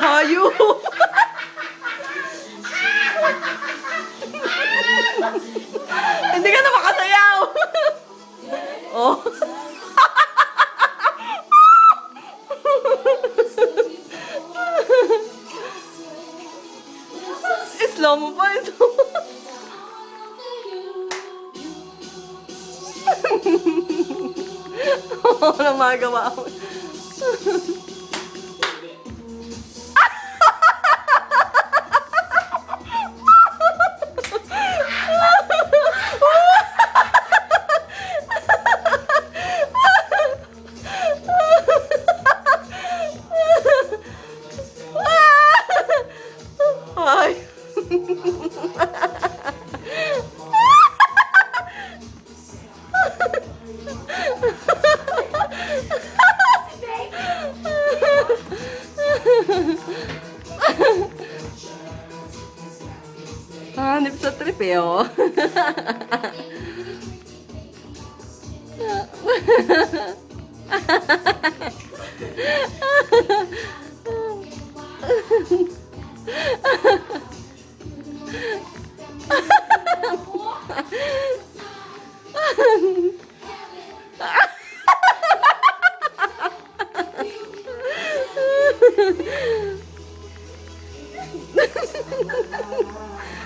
Hayop! Hindi ka na makasayaw! Oh. Slow mo pa, slow mo. Ano magawa mo? Ay. Hanip sa trip eh, oh.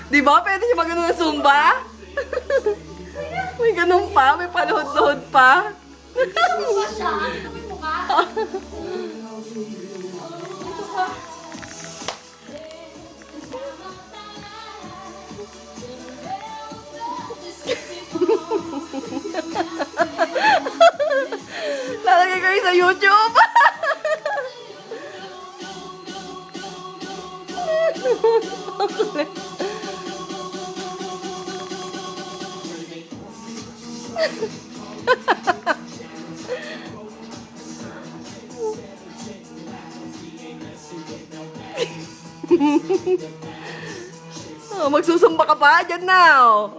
Di ba? Pwede siya mag-ano ng Zumba? May ganun pa, may paluhod-luhod pa. Mukha siya. Ano may mukha? Lalagay ko yun sa YouTube. Oh, magsusumba ka pa dyan now.